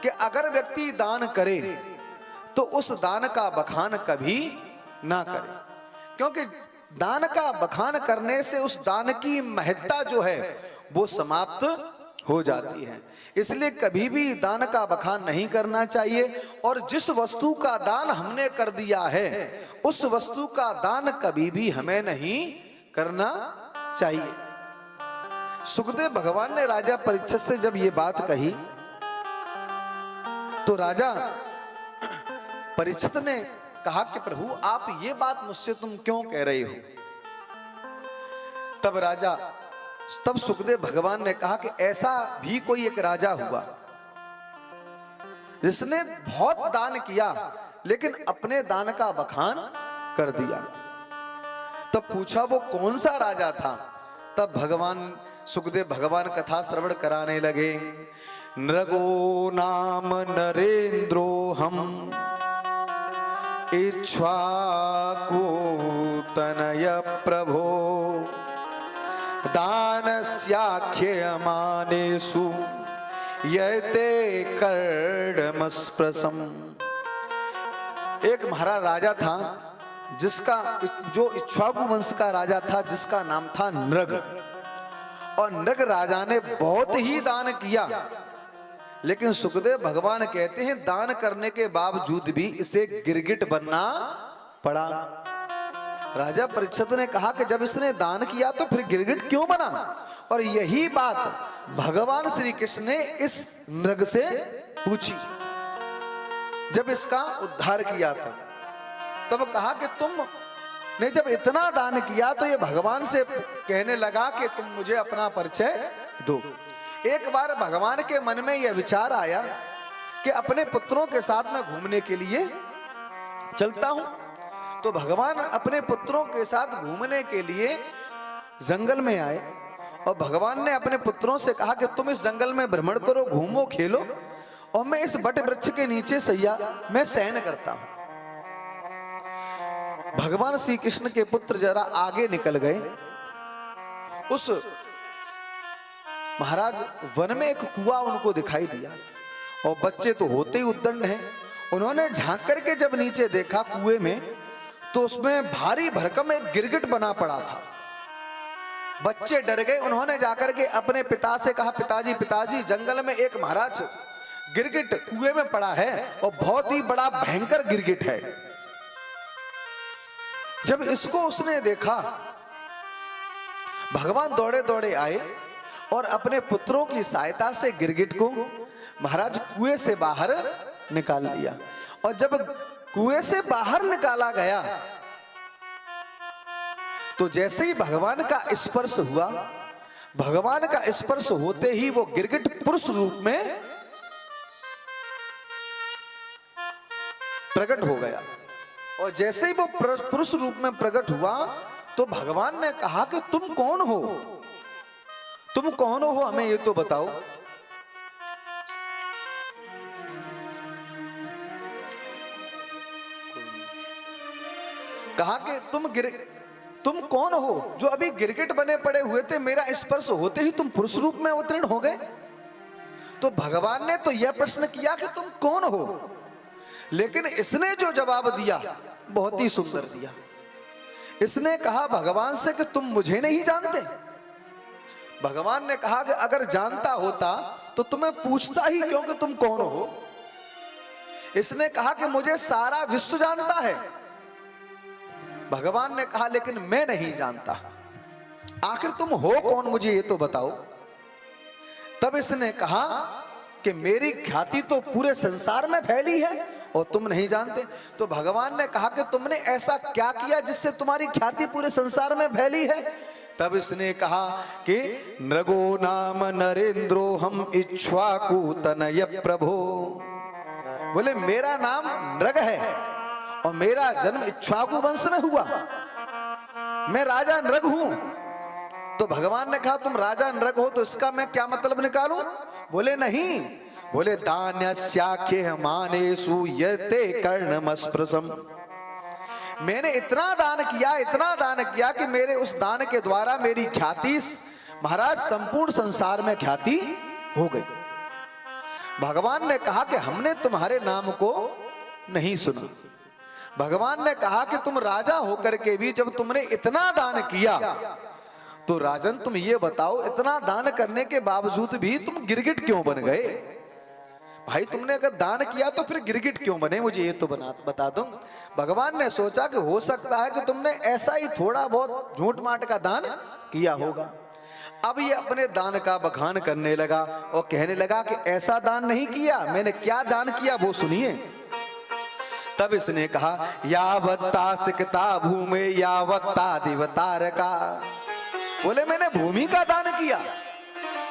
कि अगर व्यक्ति दान करे तो उस दान का बखान कभी ना करे, क्योंकि दान का बखान करने से उस दान की महत्ता जो है वो समाप्त हो जाती है। इसलिए कभी भी दान का बखान नहीं करना चाहिए। और जिस वस्तु का दान हमने कर दिया है उस वस्तु का दान कभी भी हमें नहीं करना चाहिए। सुखदेव भगवान ने राजा परीक्षित से जब ये बात कही तो राजा परीक्षित ने कहा कि प्रभु आप ये बात मुझसे तुम क्यों कह रहे हो। तब सुखदेव भगवान ने कहा कि ऐसा भी कोई एक राजा हुआ जिसने बहुत दान किया लेकिन अपने दान का बखान कर दिया। तब पूछा वो कौन सा राजा था। तब भगवान सुखदेव भगवान कथा श्रवण कराने लगे। नृगो नाम नरेंद्रो हम इक्ष्वाकु तनय प्रभो दानस्याख्यमानेषु यते कर्णमस्पृशम्। एक महाराज राजा था जिसका जो इक्ष्वाकु वंश का राजा था जिसका नाम था नृग। और नृग राजा ने बहुत ही दान किया, लेकिन सुखदेव भगवान कहते हैं दान करने के बावजूद भी इसे गिरगिट बनना पड़ा। राजा परीक्षित ने कहा कि जब इसने दान किया तो फिर गिरगिट क्यों बना। और यही बात भगवान श्री कृष्ण ने इस नृग से पूछी जब इसका उद्धार किया था। तब कहा कि तुमने जब इतना दान किया तो ये भगवान से कहने लगा कि तुम मुझे अपना परिचय दो। एक बार भगवान के मन में यह विचार आया कि अपने पुत्रों के साथ में घूमने के लिए चलता हूं। तो भगवान अपने पुत्रों के साथ घूमने के लिए जंगल में आए और भगवान ने अपने पुत्रों से कहा कि तुम इस जंगल में भ्रमण करो, घूमो, खेलो और मैं इस बट वृक्ष के नीचे सैया मैं शयन करता हूं। भगवान श्री कृष्ण के पुत्र जरा आगे निकल गए। उस महाराज वन में एक कुआं उनको दिखाई दिया और बच्चे तो होते ही उद्दंड हैं। उन्होंने झांक करके जब नीचे देखा कुएं में तो उसमें भारी भरकम एक गिरगिट बना पड़ा था। बच्चे डर गए। उन्होंने जाकर के अपने पिता से कहा पिताजी पिताजी जंगल में एक महाराज गिरगिट कुएं में पड़ा है और बहुत ही बड़ा भयंकर गिरगिट है। जब इसको उसने देखा भगवान दौड़े दौड़े आए और अपने पुत्रों की सहायता से गिरगिट को महाराज कुएं से बाहर निकाल लिया। और जब कुएं से बाहर निकाला गया तो जैसे ही भगवान का स्पर्श हुआ, भगवान का स्पर्श होते ही वो गिरगिट पुरुष रूप में प्रकट हो गया। और जैसे ही वो पुरुष रूप में प्रकट हुआ तो भगवान ने कहा कि तुम कौन हो, तुम कौन हो, हमें ये तो बताओ। कहा कि तुम कौन हो जो अभी गिरगिट बने पड़े हुए थे, मेरा स्पर्श होते ही तुम पुरुष रूप में अवतीर्ण हो गए। तो भगवान ने तो यह प्रश्न किया कि तुम कौन हो, लेकिन इसने जो जवाब दिया बहुत ही सुंदर दिया। इसने कहा भगवान से कि तुम मुझे नहीं जानते। भगवान ने कहा कि अगर जानता होता तो तुम्हें पूछता ही क्यों कि तुम कौन हो। इसने कहा कि मुझे सारा विश्व जानता है। भगवान ने कहा लेकिन मैं नहीं जानता, आखिर तुम हो कौन मुझे ये तो बताओ। तब इसने कहा कि मेरी ख्याति तो पूरे संसार में फैली है और तुम नहीं जानते। तो भगवान ने कहा कि तुमने ऐसा क्या किया जिससे तुम्हारी ख्याति पूरे संसार में फैली है। तब इसने कहा कि नृगो नाम नरेंद्रो हम इक्ष्वाकु तनय प्रभो। बोले मेरा नाम नृग है और मेरा जन्म इक्ष्वाकु वंश में हुआ, मैं राजा नृग हूं। तो भगवान ने कहा तुम राजा नृग हो तो इसका मैं क्या मतलब निकालूं। बोले नहीं, बोले दान्यस्याख्य मानेषु यते कर्णमस्पृशम्। मैंने इतना दान किया कि मेरे उस दान के द्वारा मेरी ख्याति महाराज संपूर्ण संसार में ख्याति हो गई। भगवान ने कहा कि हमने तुम्हारे नाम को नहीं सुना। भगवान ने कहा कि तुम राजा होकर के भी जब तुमने इतना दान किया, तो राजन तुम ये बताओ, इतना दान करने के बावजूद भी तुम गिरगिट क्यों बन गए? भाई तुमने अगर दान किया तो फिर गिरगिट क्यों बने, मुझे ये तो बता दो। भगवान ने सोचा कि हो सकता है कि तुमने ऐसा ही थोड़ा बहुत झूठ माट का दान किया होगा। अब ये अपने दान का बखान करने लगा और कहने लगा कि ऐसा दान नहीं किया, मैंने क्या दान किया वो सुनिए। तब इसने कहा, यावत्ता सिकता भूमि यावत्ता दिवतारका, बोले मैंने भूमि का दान किया।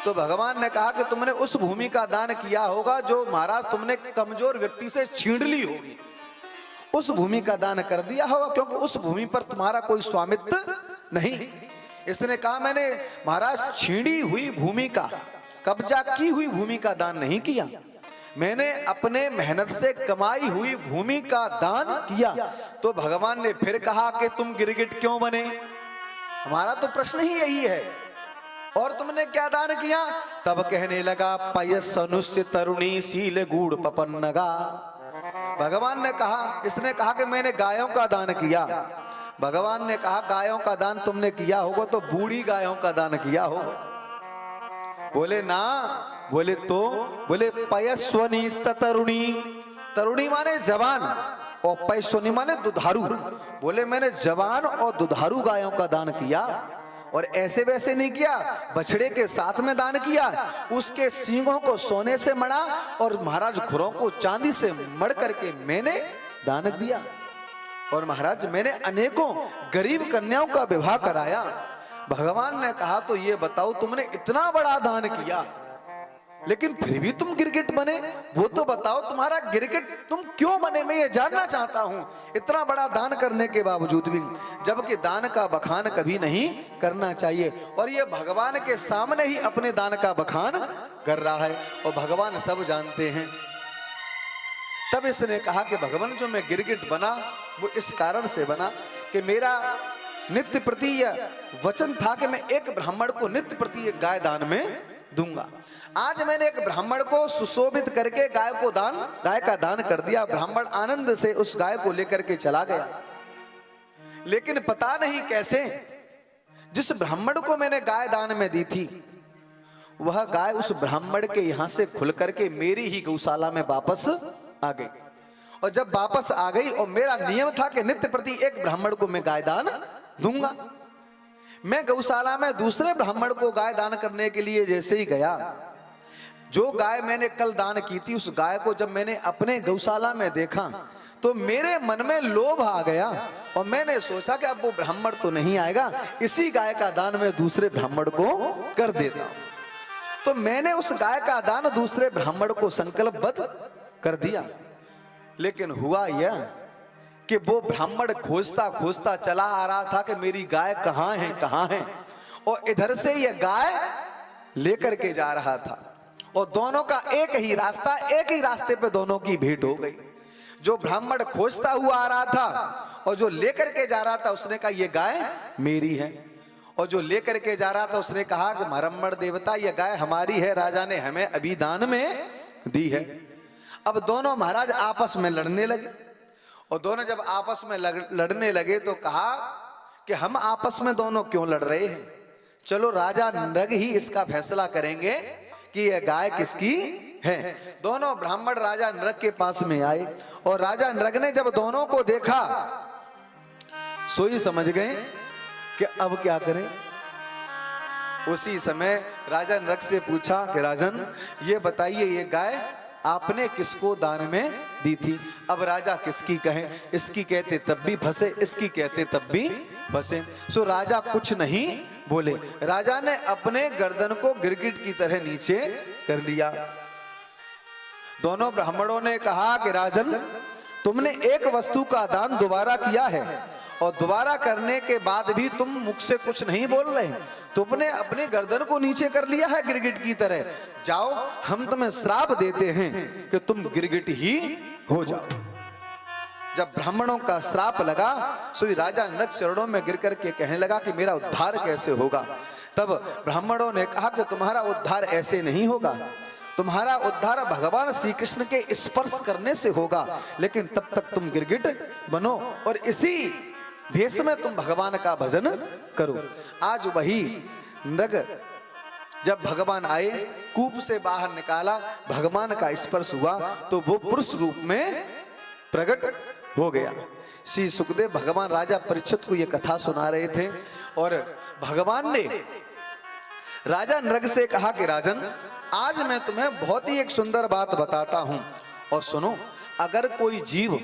तो भगवान ने कहा कि तुमने उस भूमि का दान किया होगा जो महाराज तुमने कमजोर व्यक्ति से छीन ली होगी, उस भूमि का दान कर दिया होगा, क्योंकि उस भूमि पर तुम्हारा कोई स्वामित्व नहीं। इसने कहा मैंने महाराज छीनी हुई भूमि का, कब्जा की हुई भूमि का दान नहीं किया, मैंने अपने मेहनत से कमाई हुई भूमि का दान किया। तो भगवान ने फिर कहा कि तुम गिरगिट क्यों बने? हमारा तो प्रश्न ही यही है, और तुमने क्या दान किया? तब कहने लगा, पयसनुष्य तरुणी शील गूढ़ पपन्नगा। भगवान ने कहा, इसने कहा कि मैंने गायों का दान किया। भगवान ने कहा गायों का दान तुमने किया होगा तो बूढ़ी गायों का दान किया होगा। बोले ना, बोले तो, बोले पयस्वनी तरुणी, तरुणी माने जवान और पैस्वनी माने दुधारू। बोले मैंने जवान और दुधारू गायों का दान किया, और ऐसे वैसे नहीं किया, बछड़े के साथ में दान किया, उसके सींगों को सोने से मढ़ा और महाराज खुरों को चांदी से मढ़ करके मैंने दान दिया। और महाराज मैंने अनेकों गरीब कन्याओं का विवाह कराया। भगवान ने कहा तो ये बताओ, तुमने इतना बड़ा दान किया लेकिन फिर भी तुम गिरगिट बने, वो तो बताओ तुम्हारा गिरगिट तुम क्यों बने, मैं ये जानना चाहता हूं। इतना बड़ा दान करने के बावजूद भी, जबकि दान का बखान कभी नहीं करना चाहिए, और ये भगवान के सामने ही अपने दान का बखान कर रहा है, और भगवान सब जानते हैं। तब इसने कहा कि भगवान जो मैं गिरगिट बना वो इस कारण से बना कि मेरा नित्य प्रति यह वचन था कि मैं एक ब्राह्मण को नित्य प्रति एक गाय दान में दूंगा। आज मैंने एक ब्राह्मण को सुशोभित करके गाय का दान कर दिया। ब्राह्मण आनंद से उस गाय को लेकर के चला गया, लेकिन पता नहीं कैसे जिस ब्राह्मण को मैंने गाय दान में दी थी, वह गाय उस ब्राह्मण के यहां से खुल करके मेरी ही गौशाला में वापस आ गई। और जब वापस आ गई, और मेरा नियम था कि नित्य प्रति एक ब्राह्मण को मैं गाय दान दूंगा, मैं गौशाला में दूसरे ब्राह्मण को गाय दान करने के लिए जैसे ही गया, जो गाय मैंने कल दान की थी उस गाय को जब मैंने अपने गौशाला में देखा तो मेरे मन में लोभ आ गया, और मैंने सोचा कि अब वो ब्राह्मण तो नहीं आएगा, इसी गाय का दान मैं दूसरे ब्राह्मण को कर देता हूं। तो मैंने उस गाय का दान दूसरे ब्राह्मण को संकल्पबद्ध कर दिया। लेकिन हुआ यह कि वो ब्राह्मण खोजता खोजता चला आ रहा था कि मेरी गाय कहां है, और इधर से यह गाय लेकर के जा रहा था, और दोनों का एक ही रास्ते पे दोनों की भेंट हो गई। जो ब्राह्मण खोजता हुआ आ रहा था और जो लेकर के जा रहा था उसने कहा ये गाय मेरी है, और जो लेकर के जा रहा था उसने कहा कि मरम्मड़ देवता ये गाय हमारी है, राजा ने हमें अभी दान में दी है। अब दोनों महाराज आपस में लड़ने लगे, और दोनों जब आपस में लड़ने लगे तो कहा कि हम आपस में दोनों क्यों लड़ रहे हैं, चलो राजा नृग ही इसका फैसला करेंगे कि यह गाय किसकी है। दोनों ब्राह्मण राजा नृग के पास में आए, और राजा नृग ने जब दोनों को देखा सोई समझ गए कि अब क्या करें। उसी समय राजा नृग से पूछा कि राजन ये बताइए ये गाय आपने किसको दान में दी थी? अब राजा किसकी कहें, इसकी कहते तब भी फंसे, इसकी कहते तब भी फंसे। सो राजा कुछ नहीं बोले। राजा ने अपने गर्दन को गिरगिट की तरह नीचे कर लिया। दोनों ब्राह्मणों ने कहा कि राजन तुमने एक वस्तु का दान दोबारा किया है, और दोबारा करने के बाद भी तुम मुख से कुछ नहीं बोल रहे, तुमने अपने गर्दन को नीचे कर लिया है गिरगिट की तरह। जाओ हम तुम्हें श्राप देते हैं कि तुम गिरगिट ही हो जाओ। जब ब्राह्मणों का श्राप लगा सो राजा नृग चरणों में गिर करके कहने लगा कि मेरा उद्धार कैसे होगा। तब ब्राह्मणों ने कहा कि तुम्हारा उद्धार ऐसे नहीं होगा, तुम्हारा उद्धार भगवान श्री कृष्ण के स्पर्श करने से होगा, लेकिन तब तक तुम गिरगिट बनो और इसी भेष में तुम भगवान का भजन करो। आज वही नृग जब भगवान आए, कूप से बाहर निकाला, भगवान का स्पर्श हुआ तो वो पुरुष रूप में प्रकट हो गया। श्री सुखदेव भगवान राजा परीक्षित को ये कथा सुना रहे थे और भगवान ने राजा नृग से कहा कि राजन, आज मैं तुम्हें बहुत ही एक सुंदर बात बताता हूं और सुनो। अगर कोई जीव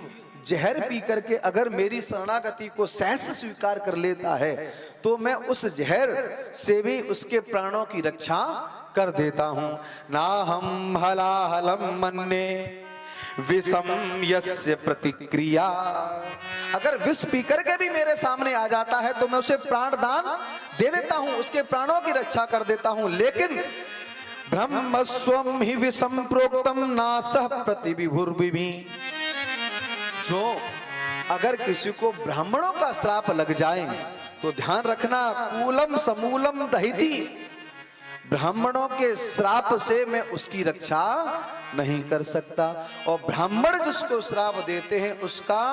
जहर पी करके अगर मेरी शरणागति को सहज स्वीकार कर लेता है तो मैं उस जहर से भी उसके प्राणों की रक्षा कर देता हूं। ना हम हलाहलम मन्ने विषम यस्य प्रतिक्रिया। अगर विष पी करके भी मेरे सामने आ जाता है तो मैं उसे प्राण दान दे देता हूं, उसके प्राणों की रक्षा कर देता हूं। लेकिन ब्रह्म स्वम ही विषम प्रोक्तम नासह प्रतिविभुर्विभि। जो अगर किसी को ब्राह्मणों का श्राप लग जाए तो ध्यान रखना, कूलम समूलम दहिति। ब्राह्मणों के श्राप से मैं उसकी रक्षा नहीं कर सकता और ब्राह्मण जिसको श्राप देते हैं उसका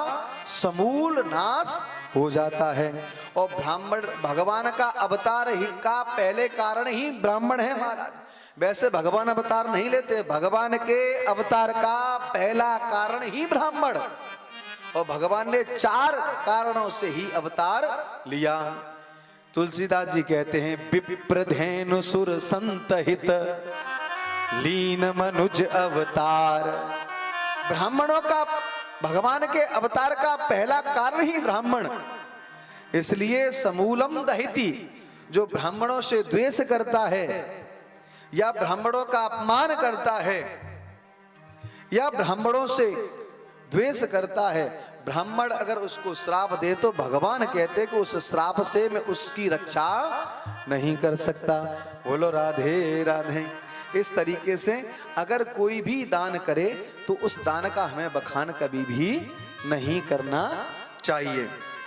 समूल नाश हो जाता है। और ब्राह्मण भगवान का अवतार ही का पहले कारण ही ब्राह्मण है महाराज। वैसे भगवान अवतार नहीं लेते, भगवान के अवतार का पहला कारण ही ब्राह्मण, और भगवान ने 4 कारणों से ही अवतार लिया। तुलसीदास जी कहते हैं, विप्रधेनु सुर संत हित लीन मनुज अवतार। ब्राह्मणों का भगवान के अवतार का पहला कारण ही ब्राह्मण, इसलिए समूलम दहिति। जो ब्राह्मणों से द्वेष करता है या ब्राह्मणों का अपमान करता है या ब्राह्मणों से द्वेष करता है, ब्राह्मण अगर उसको श्राप दे तो भगवान कहते कि उस श्राप से मैं उसकी रक्षा नहीं कर सकता। बोलो राधे राधे। इस तरीके से अगर कोई भी दान करे तो उस दान का हमें बखान कभी भी नहीं करना चाहिए।